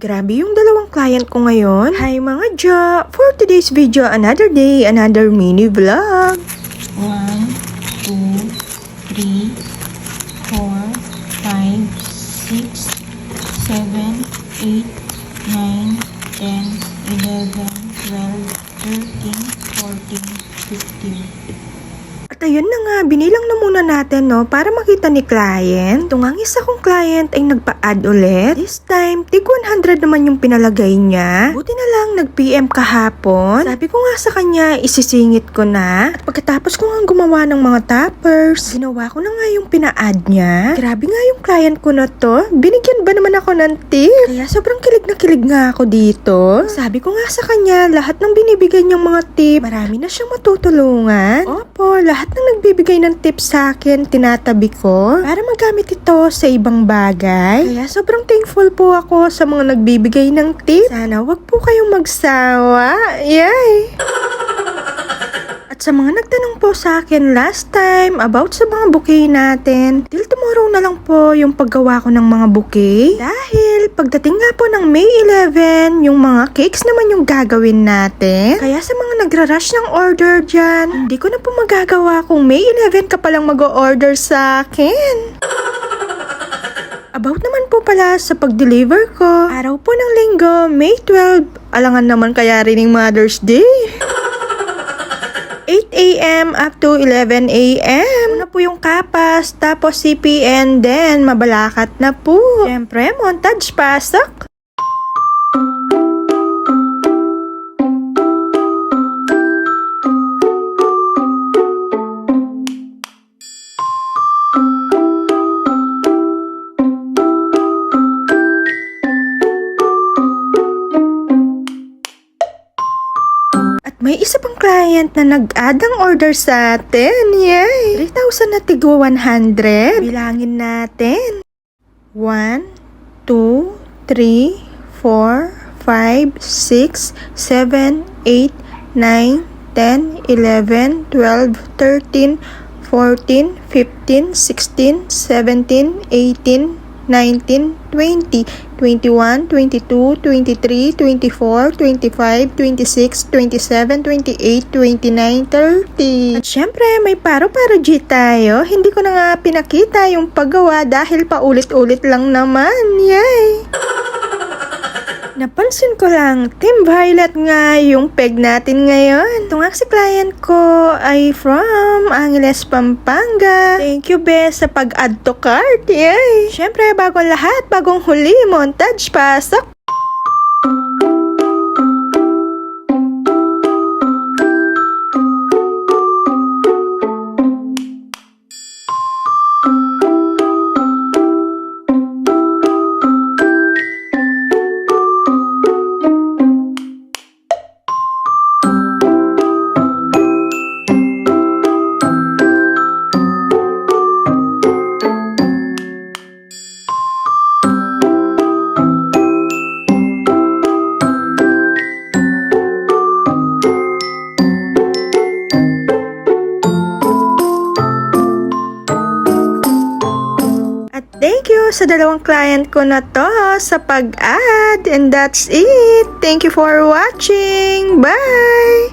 Grabe yung dalawang client ko ngayon. Hi mga Ja! For today's video, another day, another mini vlog. 1, 2, 3, 4, 5, 6, 7, 8, 9, 10, 11, 12, 13, 14, 15. At ayun na nga, binilang na muna natin para makita ni client. Itong ang isa kong client ay nagpa-add ulit. This time, tig 100 naman yung pinalagay niya. Buti na lang nag-PM kahapon. Sabi ko nga sa kanya, isisingit ko na. At pagkatapos ko nga gumawa ng mga toppers, ginawa ko na nga yung pina-add niya. Grabe nga yung client ko na to. Binigyan ba naman ako ng tip? Kaya sobrang kilig na kilig nga ako dito. Sabi ko nga sa kanya, lahat ng binibigay niyang mga tip, marami na siyang matutulungan. Opo, lahat ng nagbibigay ng tips sa akin, tinatabi ko para magamit ito sa ibang bagay. Kaya sobrang thankful po ako sa mga nagbibigay ng tips. Sana wag po kayong magsawa. Yay! At sa mga nagtanong po sa akin last time about sa mga bouquet natin, till tomorrow na lang po yung paggawa ko ng mga bouquet. Dahil pagdating nga po ng May 11, yung mga cakes naman yung gagawin natin. Kaya sa mga nagra-rush ng order dyan, hindi ko na po magagawa kung May 11 ka palang mag-o-order sa akin. About naman po pala sa pag-deliver ko, araw po ng linggo, May 12, alangan naman kaya rin yung Mother's Day. 8 a.m. up to 11 a.m. na po yung kapas, tapos CPN, then mabalakat na po. Siyempre, montage pasok. May isa pang client na nag-add ang order sa atin. Yay! 3,000 na tigwa 100. Bilangin natin. 1, 2, 3, 4, 5, 6, 7, 8, 9, 10, 11, 12, 13, 14, 15, 16, 17, 18, 19, 20, 21, 22, 23, 24, 25, 26, 27, 28, 29, 30. At syempre, may paro-paro G tayo. Hindi ko na nga pinakita yung paggawa dahil paulit-ulit lang naman. Yay! Napansin ko lang, Team Violet nga yung peg natin ngayon. Itong si client ko ay from Angeles, Pampanga. Thank you, be, sa pag-add to cart. Yay! Syempre, bagong lahat, bagong huli, montage, pasok. Thank you sa dalawang client ko na to sa pag-add. And that's it. Thank you for watching. Bye!